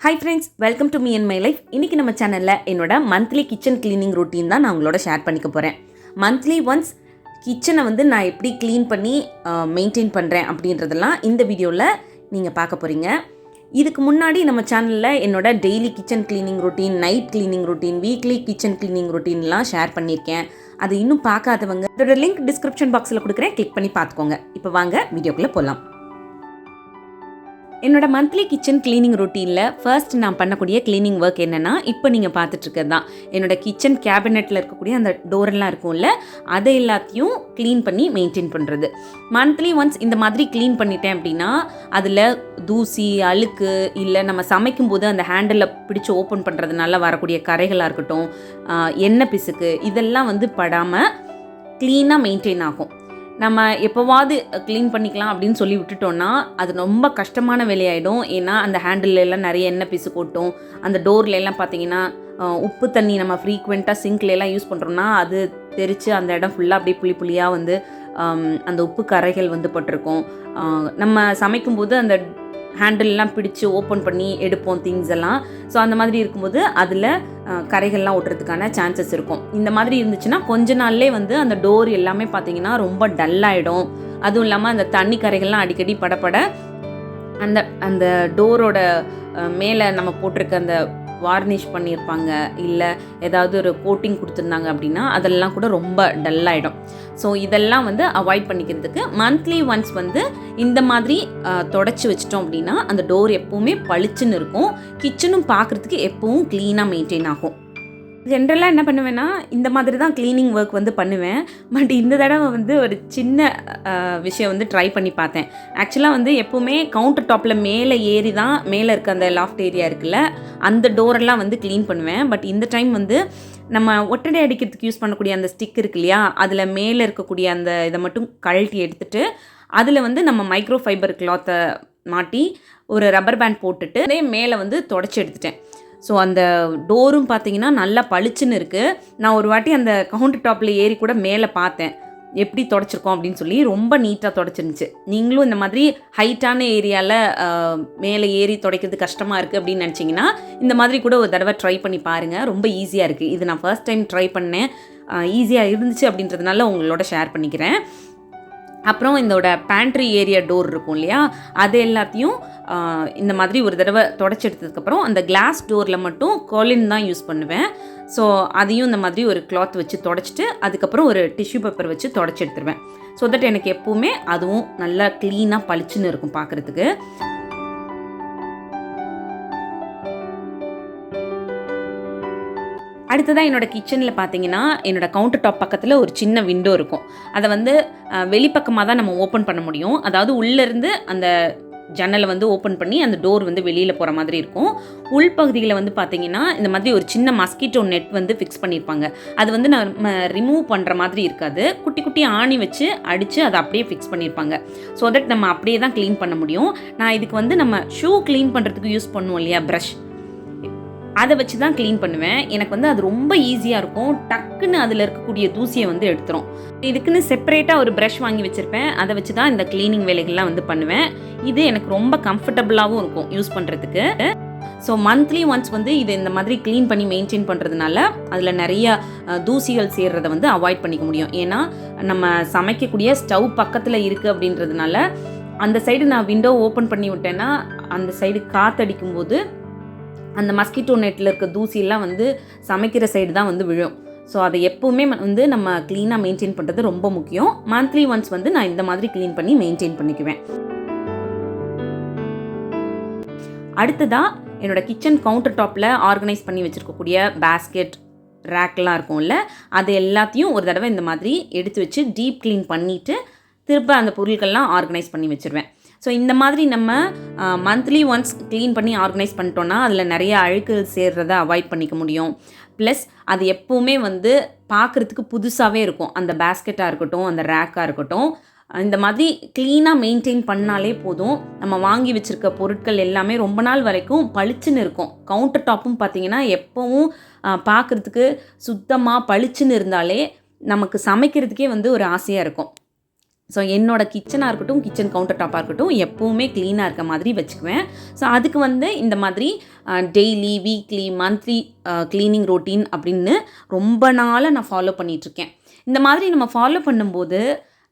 Hi friends, welcome to me and my life. இன்றைக்கி நம்ம சேனலில் என்னோட மந்த்லி கிச்சன் க்ளீனிங் ரொட்டீன் தான் நான் உங்களோட ஷேர் பண்ணிக்க போகிறேன். மந்த்லி ஒன்ஸ் கிச்சனை நான் எப்படி க்ளீன் பண்ணி மெயின்டைன் பண்ணுறேன் அப்படின்றதெல்லாம் இந்த வீடியோவில் நீங்கள் பார்க்க போகிறீங்க. இதுக்கு முன்னாடி நம்ம சேனலில் என்னோட daily kitchen cleaning routine, night cleaning routine, weekly kitchen cleaning ரொட்டீன்லாம் ஷேர் பண்ணியிருக்கேன். அது இன்னும் பார்க்காதவங்க அதோட லிங்க் டிஸ்கிரிப்ஷன் பாக்ஸில் கொடுக்குறேன், கிளிக் பண்ணி பார்த்துக்கோங்க. இப்போ வாங்க வீடியோக்குள்ளே போகலாம். என்னோட மந்த்லி கிச்சன் க்ளீனிங் ரொட்டீனில் ஃபர்ஸ்ட் நான் பண்ணக்கூடிய க்ளீனிங் ஒர்க் என்னென்னா, இப்போ நீங்கள் பார்த்துட்ருக்கிறது தான் என்னோடய கிச்சன் கேபினெட்டில் இருக்கக்கூடிய அந்த டோரெல்லாம் இருக்கும்ல, அதை எல்லாத்தையும் க்ளீன் பண்ணி மெயின்டைன் பண்ணுறது. மந்த்லி ஒன்ஸ் இந்த மாதிரி க்ளீன் பண்ணிட்டேன் அப்படின்னா அதில் தூசி, அழுக்கு, இல்லை நம்ம சமைக்கும்போது அந்த ஹேண்டில் பிடிச்சி ஓப்பன் பண்ணுறதுனால வரக்கூடிய கரைகளாக இருக்கட்டும், எண்ணெய் பிசுக்கு, இதெல்லாம் படாமல் க்ளீனாக மெயின்டைன் ஆகும். நம்ம எப்போவாது க்ளீன் பண்ணிக்கலாம் அப்படின்னு சொல்லி விட்டுட்டோன்னா அது ரொம்ப கஷ்டமான வேலையாயிடும். ஏன்னா அந்த ஹேண்டில்லாம் நிறைய எண்ணெய் பிசு கொட்டும். அந்த டோர்லெல்லாம் பார்த்தீங்கன்னா உப்பு தண்ணி நம்ம ஃப்ரீக்வெண்ட்டாக சிங்க்லெல்லாம் யூஸ் பண்ணுறோம்னா அது தெரித்து அந்த இடம் ஃபுல்லாக அப்படியே புளி புளியாக அந்த உப்பு கரைகள் பட்டிருக்கும். நம்ம சமைக்கும்போது அந்த ஹேண்டில்லாம் பிடிச்சி ஓப்பன் பண்ணி எடுப்போம் திங்ஸ் எல்லாம். ஸோ அந்த மாதிரி இருக்கும்போது அதில் கரைகள்லாம் ஓட்டுறதுக்கான சான்சஸ் இருக்கும். இந்த மாதிரி இருந்துச்சுன்னா கொஞ்ச நாள்லே அந்த டோர் எல்லாமே பார்த்திங்கன்னா ரொம்ப டல்லாகிடும். அதுவும் இல்லாமல் அந்த தண்ணி கரைகள்லாம் அடிக்கடி படப்பட அந்த அந்த டோரோட மேலே நம்ம போட்டிருக்க அந்த வார்னிஷ் பண்ணியிருப்பாங்க, இல்லை ஏதாவது ஒரு கோட்டிங் கொடுத்துருந்தாங்க அப்படின்னா அதெல்லாம் கூட ரொம்ப டல்லாகிடும். ஸோ இதெல்லாம் அவாய்ட் பண்ணிக்கிறதுக்கு மந்த்லி ஒன்ஸ் இந்த மாதிரி தொடச்சி வச்சிட்டோம் அப்படின்னா அந்த டோர் எப்போவுமே பளிச்சுன்னு இருக்கும். கிச்சனும் பார்க்குறதுக்கு எப்போவும் க்ளீனாக மெயின்டைன் ஆகும். ஜென்ரலாக என்ன பண்ணுவேன்னா இந்த மாதிரி தான் க்ளீனிங் ஒர்க் பண்ணுவேன். பட் இந்த தடவை ஒரு சின்ன விஷயம் ட்ரை பண்ணி பார்த்தேன். ஆக்சுவலாக எப்போவுமே கவுண்டர் டாப்பில் மேலே ஏறி தான் மேலே இருக்க அந்த லாஃப்ட் ஏரியா இருக்குல்ல, அந்த டோரெல்லாம் க்ளீன் பண்ணுவேன். பட் இந்த டைம் நம்ம ஒட்டடை அடிக்கிறதுக்கு யூஸ் பண்ணக்கூடிய அந்த ஸ்டிக் இருக்கு இல்லையா, அதில் மேலே இருக்கக்கூடிய அந்த இதை மட்டும் கழட்டி எடுத்துகிட்டு அதில் நம்ம மைக்ரோ ஃபைபர் கிளாத்தை மாட்டி ஒரு ரப்பர் பேண்ட் போட்டுட்டு அதே மேலே தொடச்சி எடுத்துட்டேன். ஸோ அந்த டோரும் பார்த்தீங்கன்னா நல்லா பளிச்சுன்னு இருக்குது. நான் ஒரு வாட்டி அந்த கவுண்டர் டாப்பில் ஏறி கூட மேலே பார்த்தேன் எப்படி தொடச்சிருக்கோம் அப்படின்னு சொல்லி. ரொம்ப நீட்டாக தொடச்சிருந்துச்சு. நீங்களும் இந்த மாதிரி ஹைட்டான ஏரியாவில் மேலே ஏறி துடைக்கிறது கஷ்டமாக இருக்குது அப்படின்னு நினச்சிங்கன்னா இந்த மாதிரி கூட ஒரு தடவை ட்ரை பண்ணி பாருங்கள். ரொம்ப ஈஸியாக இருக்குது. இது நான் ஃபர்ஸ்ட் டைம் ட்ரை பண்ணேன், ஈஸியாக இருந்துச்சு அப்படின்றதுனால உங்களோட ஷேர் பண்ணிக்கிறேன். அப்புறம் இதோட பேண்ட்ரி ஏரியா டோர் இருக்கும் இல்லையா, அது எல்லாத்தையும் இந்த மாதிரி ஒரு தடவை தொடச்சி எடுத்ததுக்கப்புறம் அந்த கிளாஸ் டோரில் மட்டும் கோலின் தான் யூஸ் பண்ணுவேன். ஸோ அதையும் இந்த மாதிரி ஒரு கிளாத் வச்சு தொடச்சிட்டு அதுக்கப்புறம் ஒரு டிஷ்யூ பேப்பர் வச்சு தொடச்சி எடுத்துருவேன். ஸோ தட் எனக்கு எப்போவுமே அதுவும் நல்லா க்ளீனாக பளிச்சுன்னு இருக்கும் பார்க்குறதுக்கு. அடுத்ததாக என்னோடய கிச்சனில் பார்த்தீங்கன்னா என்னோடய கவுண்டர் டாப் பக்கத்தில் ஒரு சின்ன விண்டோ இருக்கும். அதை வெளிப்பக்கமாக தான் நம்ம ஓப்பன் பண்ண முடியும். அதாவது உள்ளேருந்து அந்த ஜன்னலை ஓப்பன் பண்ணி அந்த டோர் வெளியில் போகிற மாதிரி இருக்கும். உள்பகுதியில் பார்த்தீங்கன்னா இந்த மாதிரி ஒரு சின்ன மஸ்கிட்டோ நெட் ஃபிக்ஸ் பண்ணியிருப்பாங்க. அது நம்ம ரிமூவ் பண்ணுற மாதிரி இருக்காது. குட்டி குட்டி ஆணி வச்சு அடித்து அதை அப்படியே ஃபிக்ஸ் பண்ணியிருப்பாங்க. ஸோ தட் நம்ம அப்படியே தான் க்ளீன் பண்ண முடியும். நான் இதுக்கு நம்ம ஷூ க்ளீன் பண்ணுறதுக்கு யூஸ் பண்ணுவோம் இல்லையா, ப்ரஷ், அதை வச்சு தான் க்ளீன் பண்ணுவேன். எனக்கு அது ரொம்ப ஈஸியாக இருக்கும். டக்குன்னு அதில் இருக்கக்கூடிய தூசியை எடுத்துரும். இதுக்குன்னு செப்பரேட்டாக ஒரு ப்ரஷ் வாங்கி வச்சுருப்பேன். அதை வச்சு தான் இந்த க்ளீனிங் வேலைகள்லாம் பண்ணுவேன். இது எனக்கு ரொம்ப கம்ஃபர்டபுளாகவும் இருக்கும் யூஸ் பண்ணுறதுக்கு. ஸோ மந்த்லி ஒன்ஸ் இது இந்த மாதிரி க்ளீன் பண்ணி மெயின்டைன் பண்ணுறதுனால அதில் நிறைய தூசிகள் சேர்றதை அவாய்ட் பண்ணிக்க முடியும். ஏன்னா நம்ம சமைக்கக்கூடிய ஸ்டவ் பக்கத்தில் இருக்குது அப்படின்றதுனால அந்த சைடு நான் விண்டோ ஓப்பன் பண்ணி விட்டேன்னா அந்த சைடு காற்றடிக்கும்போது அந்த மஸ்கிட்டோ நெட்டில் இருக்க தூசியெல்லாம் சமைக்கிற சைடு தான் விழும். ஸோ அதை எப்போவுமே நம்ம க்ளீனாக மெயின்டைன் பண்ணுறது ரொம்ப முக்கியம். மந்த்லி ஒன்ஸ் நான் இந்த மாதிரி க்ளீன் பண்ணி மெயின்டைன் பண்ணிக்குவேன். அடுத்ததாக என்னோடய கிச்சன் கவுண்டர் டாப்பில் ஆர்கனைஸ் பண்ணி வச்சுருக்கக்கூடிய பேஸ்கெட், ரேக்லாம் இருக்கும்ல, அது எல்லாத்தையும் ஒரு தடவை இந்த மாதிரி எடுத்து வச்சு டீப் க்ளீன் பண்ணிவிட்டு திரும்ப அந்த பொருட்கள்லாம் ஆர்கனைஸ் பண்ணி வச்சுருவேன். ஸோ இந்த மாதிரி நம்ம மந்த்லி ஒன்ஸ் க்ளீன் பண்ணி ஆர்கனைஸ் பண்ணிட்டோன்னா அதில் நிறைய அழுக்குகள் சேர்றதை அவாய்ட் பண்ணிக்க முடியும். ப்ளஸ் அது எப்போவுமே பார்க்குறதுக்கு புதுசாகவே இருக்கும். அந்த பேஸ்கெட்டாக இருக்கட்டும், அந்த ரேக்காக இருக்கட்டும், இந்த மாதிரி க்ளீனாக மெயின்டைன் பண்ணாலே போதும். நம்ம வாங்கி வச்சுருக்க பொருட்கள் எல்லாமே ரொம்ப நாள் வரைக்கும் பளிச்சுன்னு இருக்கும். கவுண்டர் டாப்பும் பார்த்திங்கன்னா எப்போவும் பார்க்குறதுக்கு சுத்தமாக பளிச்சுன்னு இருந்தாலே நமக்கு சமைக்கிறதுக்கே ஒரு ஆசையாக இருக்கும். ஸோ என்னோடய கிச்சனாக இருக்கட்டும், கிச்சன் கவுண்டர் டாப்பாக இருக்கட்டும், எப்போவுமே க்ளீனாக இருக்க மாதிரி வச்சுக்குவேன். ஸோ அதுக்கு வந்து இந்த மாதிரி daily, weekly, monthly cleaning routine அப்படின்னு ரொம்ப நாளாக நான் ஃபாலோ பண்ணிகிட்ருக்கேன். இந்த மாதிரி நம்ம ஃபாலோ பண்ணும்போது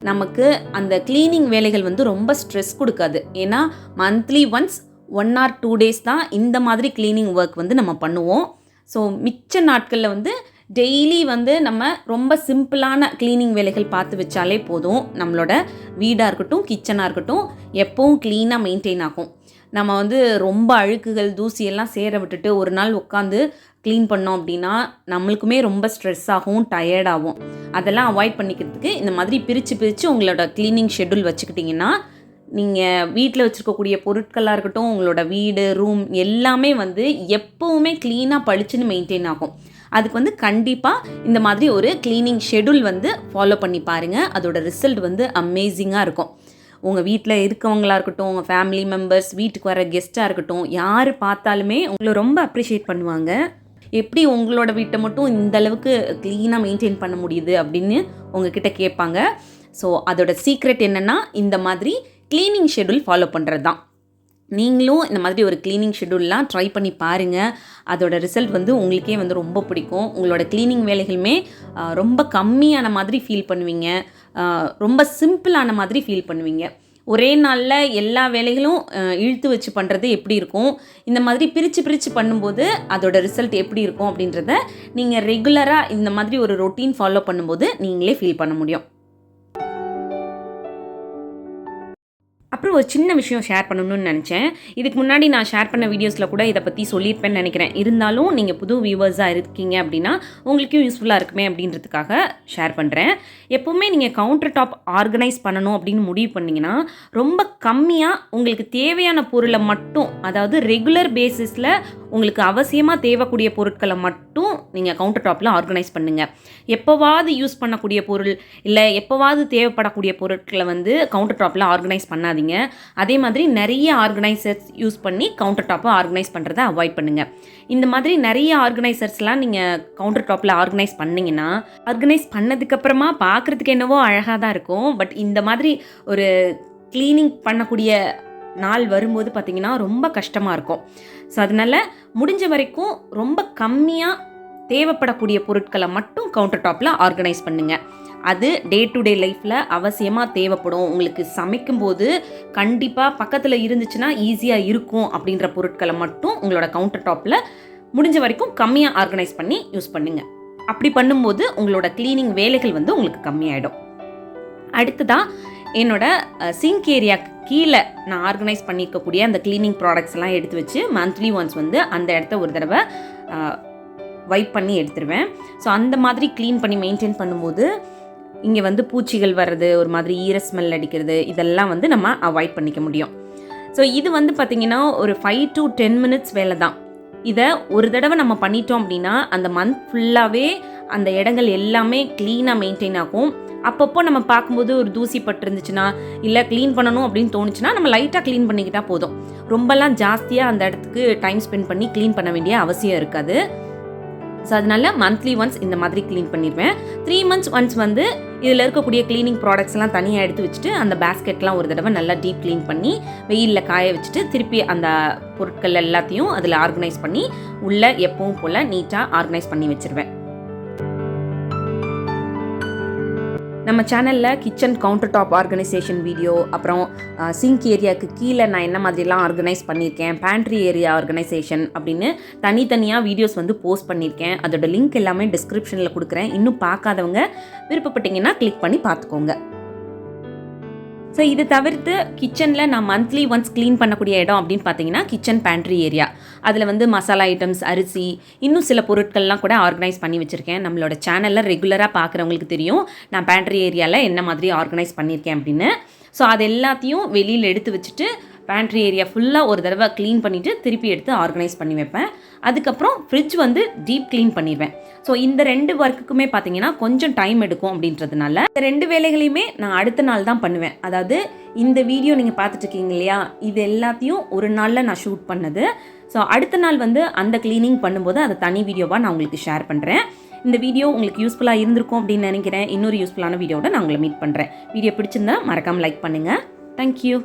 நமக்கு அந்த க்ளீனிங் வேலைகள் வந்து ரொம்ப ஸ்ட்ரெஸ் கொடுக்காது. ஏன்னா மந்த்லி ஒன்ஸ் 1 or 2 days தான் இந்த மாதிரி க்ளீனிங் ஒர்க் வந்து நம்ம பண்ணுவோம். ஸோ மிச்ச நாட்களில் வந்து டெய்லி வந்து நம்ம ரொம்ப சிம்பிளான க்ளீனிங் வேலைகள் பார்த்து வச்சாலே போதும். நம்மளோட வீடாக இருக்கட்டும், கிச்சனாக இருக்கட்டும், எப்போவும் க்ளீனாக மெயின்டைன் ஆகும். நம்ம வந்து ரொம்ப அழுக்குகள், தூசியெல்லாம் சேர விட்டுட்டு ஒரு நாள் உட்காந்து க்ளீன் பண்ணோம் அப்படின்னா நம்மளுக்குமே ரொம்ப ஸ்ட்ரெஸ் ஆகும், டயர்டாகும். அதெல்லாம் அவாய்ட் பண்ணிக்கிறதுக்கு இந்த மாதிரி பிரித்து உங்களோட க்ளீனிங் ஷெட்யூல் வச்சுக்கிட்டிங்கன்னா நீங்கள் வீட்டில் வச்சுருக்கக்கூடிய பொருட்களாக இருக்கட்டும், உங்களோட வீடு, ரூம் எல்லாமே வந்து எப்போவுமே க்ளீனாக பளிச்சுன்னு மெயின்டைன் ஆகும். அதுக்கு வந்து கண்டிப்பாக இந்த மாதிரி ஒரு க்ளீனிங் ஷெட்யூல் வந்து ஃபாலோ பண்ணி பாருங்கள். அதோட ரிசல்ட் வந்து அமேசிங்காக இருக்கும். உங்கள் வீட்டில் இருக்கவங்களாக இருக்கட்டும், உங்கள் ஃபேமிலி மெம்பர்ஸ், வீட்டுக்கு வர கெஸ்ட்டாக இருக்கட்டும், யார் பார்த்தாலுமே உங்களை ரொம்ப அப்ரிஷியேட் பண்ணுவாங்க. எப்படி உங்களோட வீட்டை மட்டும் இந்த அளவுக்கு க்ளீனாக மெயின்டைன் பண்ண முடியுது அப்படின்னு உங்ககிட்ட கேட்பாங்க. ஸோ அதோட சீக்ரெட் என்னென்னா இந்த மாதிரி க்ளீனிங் ஷெட்யூல் ஃபாலோ பண்ணுறது தான். நீங்களும் இந்த மாதிரி ஒரு க்ளீனிங் ஷெட்யூல்லாம் ட்ரை பண்ணி பாருங்கள். அதோட ரிசல்ட் வந்து உங்களுக்கே வந்து ரொம்ப பிடிக்கும். உங்களோட க்ளீனிங் வேலைகளுமே ரொம்ப கம்மியான மாதிரி ஃபீல் பண்ணுவீங்க. ரொம்ப சிம்பிளான மாதிரி ஃபீல் பண்ணுவீங்க. ஒரே நாளில் எல்லா வேலைகளும் இழுத்து வச்சு பண்ணுறது எப்படி இருக்கும், இந்த மாதிரி பிரித்து பண்ணும்போது அதோட ரிசல்ட் எப்படி இருக்கும் அப்படின்றத நீங்கள் ரெகுலராக இந்த மாதிரி ஒரு ரொட்டீன் ஃபாலோ பண்ணும்போது நீங்களே ஃபீல் பண்ண முடியும். அப்புறம் ஒரு சின்ன விஷயம் ஷேர் பண்ணணும்னு நினச்சேன். இதுக்கு முன்னாடி நான் ஷேர் பண்ண வீடியோஸில் கூட இதை பற்றி சொல்லியிருப்பேன்னு நினைக்கிறேன். இருந்தாலும் நீங்கள் புது வியூவர்ஸாக இருக்கீங்க அப்படின்னா உங்களுக்கும் யூஸ்ஃபுல்லாக இருக்குமே அப்படின்றதுக்காக ஷேர் பண்ணுறேன். எப்போவுமே நீங்கள் கவுண்டர் டாப் ஆர்கனைஸ் பண்ணணும் அப்படின்னு முடிவு பண்ணிங்கன்னா ரொம்ப கம்மியாக உங்களுக்கு தேவையான பொருளை மட்டும், அதாவது ரெகுலர் பேசிஸில் உங்களுக்கு அவசியமாக தேவைக்கூடிய பொருட்களை மட்டும் நீங்கள் கவுண்டர் டாப்பில் ஆர்கனைஸ் பண்ணுங்கள். எப்போவாவது யூஸ் பண்ணக்கூடிய பொருள் இல்லை எப்போவாவது தேவைப்படக்கூடிய பொருட்களை வந்து கவுண்டர் டாப்பில் ஆர்கனைஸ் பண்ணாதீங்க. அதே மாதிரி நிறைய ஆர்கனைசர்ஸ் யூஸ் பண்ணி கவுண்டர் டாப்பை ஆர்கனைஸ் பண்ணுறதை அவாய்ட் பண்ணுங்கள். இந்த மாதிரி நிறைய ஆர்கனைசர்ஸ்லாம் நீங்கள் கவுண்டர் டாப்பில் ஆர்கனைஸ் பண்ணிங்கன்னா ஆர்கனைஸ் பண்ணதுக்கப்புறமா பார்க்குறதுக்கு என்னவோ அழகாக தான் இருக்கும். பட் இந்த மாதிரி ஒரு க்ளீனிங் பண்ணக்கூடிய நாள் வரும்போது பார்த்திங்கன்னா ரொம்ப கஷ்டமாக இருக்கும். ஸோ அதனால் முடிஞ்ச வரைக்கும் ரொம்ப கம்மியாக தேவைப்படக்கூடிய பொருட்களை மட்டும் கவுண்டர் டாப்பில் ஆர்கனைஸ் பண்ணுங்கள். அது டே டு டே லைஃப்பில் அவசியமாக தேவைப்படும். உங்களுக்கு சமைக்கும்போது கண்டிப்பாக பக்கத்தில் இருந்துச்சுன்னா ஈஸியாக இருக்கும் அப்படின்ற பொருட்களை மட்டும் உங்களோட கவுண்டர் டாப்பில் முடிஞ்ச வரைக்கும் கம்மியாக ஆர்கனைஸ் பண்ணி யூஸ் பண்ணுங்கள். அப்படி பண்ணும்போது உங்களோட க்ளீனிங் வேலைகள் வந்து உங்களுக்கு கம்மியாயிடும். அடுத்ததாக என்னோட சிங்க் ஏரியாவுக்கு கீழே நான் ஆர்கனைஸ் பண்ணியிருக்கக்கூடிய அந்த க்ளீனிங் ப்ராடக்ட்ஸ்லாம் எடுத்து வச்சு மந்த்லி ஒன்ஸ் வந்து அந்த இடத்த ஒரு தடவை வைப் பண்ணி எடுத்துருவேன். ஸோ அந்த மாதிரி க்ளீன் பண்ணி மெயின்டைன் பண்ணும்போது இங்கே வந்து பூச்சிகள் வர்றது, ஒரு மாதிரி ஈர ஸ்மெல் அடிக்கிறது, இதெல்லாம் வந்து நம்ம அவாய்ட் பண்ணிக்க முடியும். ஸோ இது வந்து பார்த்திங்கன்னா ஒரு 5 to 10 minutes வேலை தான். இதை ஒரு தடவை நம்ம பண்ணிட்டோம் அப்படின்னா அந்த மந்த் ஃபுல்லாகவே அந்த இடங்கள் எல்லாமே க்ளீனாக மெயின்டைன் ஆகும். அப்பப்போ நம்ம பார்க்கும்போது ஒரு தூசி பட்டுருந்துச்சுன்னா இல்லை க்ளீன் பண்ணணும் அப்படின்னு தோணுச்சுன்னா நம்ம லைட்டாக க்ளீன் பண்ணிக்கிட்டால் போதும். ரொம்பலாம் ஜாஸ்தியாக அந்த இடத்துக்கு டைம் ஸ்பெண்ட் பண்ணி க்ளீன் பண்ண வேண்டிய அவசியம் இருக்காது. ஸோ அதனால மந்த்லி ஒன்ஸ் இந்த மாதிரி க்ளீன் பண்ணிடுவேன். 3 months ஒன்ஸ் வந்து இதில் இருக்கக்கூடிய க்ளீனிங் ப்ராடக்ட்ஸ்லாம் தனியாக எடுத்து வச்சுட்டு அந்த பேஸ்கெட்லாம் ஒரு தடவை நல்லா டீப் க்ளீன் பண்ணி வெயிலில் காய வச்சுட்டு திருப்பி அந்த பொருட்கள் எல்லாத்தையும் அதில் ஆர்கனைஸ் பண்ணி உள்ளே எப்பவும் போல் நீட்டாக ஆர்கனைஸ் பண்ணி வச்சுருவேன். நம்ம சேனலில் kitchen counter top organisation video, அப்புறம் சிங்க் ஏரியாவுக்கு கீழே நான் என்ன மாதிரிலாம் ஆர்கனைஸ் பண்ணியிருக்கேன், பேண்ட்ரி ஏரியா ஆர்கனைசேஷன் அப்படின்னு தனித்தனியாக வீடியோஸ் வந்து போஸ்ட் பண்ணியிருக்கேன். அதோட லிங்க் எல்லாமே டிஸ்கிரிப்ஷனில் கொடுக்குறேன். இன்னும் பார்க்காதவங்க விருப்பப்பட்டீங்கன்னா கிளிக் பண்ணி பார்த்துக்கோங்க. ஸோ இது தவிர்த்து கிச்சனில் நான் மந்த்லி ஒன்ஸ் க்ளீன் பண்ணக்கூடிய இடம் அப்படின்னு பார்த்தீங்கன்னா கிச்சன் பேண்ட்ரி ஏரியா. அதில் வந்து மசாலா ஐட்டம்ஸ், அரிசி, இன்னும் சில பொருட்கள்லாம் கூட ஆர்கனைஸ் பண்ணி வச்சுருக்கேன். நம்மளோட சேனலில் ரெகுலராக பார்க்குறவங்களுக்கு தெரியும் நான் பேண்ட்ரி ஏரியாவில் என்ன மாதிரி ஆர்கனைஸ் பண்ணியிருக்கேன் அப்படின்னு. ஸோ அது எல்லாத்தையும் வெளியில் எடுத்து வச்சுட்டு பேண்ட்ரி ஏரியா ஃபுல்லாக ஒரு தடவை க்ளீன் பண்ணிவிட்டு திருப்பி எடுத்து ஆர்கனைஸ் பண்ணி வைப்பேன். அதுக்கப்புறம் ஃப்ரிட்ஜ் வந்து டீப் க்ளீன் பண்ணிடுவேன். ஸோ இந்த 2 ஒர்க்குக்குமே பார்த்தீங்கன்னா கொஞ்சம் டைம் எடுக்கும் அப்படின்றதுனால இந்த 2 வேலைகளையுமே நான் அடுத்த நாள் தான் பண்ணுவேன். அதாவது இந்த வீடியோ நீங்கள் பார்த்துட்டு இருக்கீங்க இல்லையா, இது எல்லாத்தையும் ஒரு நாளில் நான் ஷூட் பண்ணது. ஸோ அடுத்த நாள் வந்து அந்த க்ளீனிங் பண்ணும்போது அதை தனி வீடியோவாக நான் உங்களுக்கு ஷேர் பண்ணுறேன். இந்த வீடியோ உங்களுக்கு யூஸ்ஃபுல்லாக இருந்திருக்கும் அப்படின்னு நினைக்கிறேன். இன்னொரு யூஸ்ஃபுல்லான வீடியோவோட நான் உங்களை மீட் பண்ணுறேன். வீடியோ பிடிச்சிருந்தா மறக்காமல் லைக் பண்ணுங்கள். தேங்க்யூ.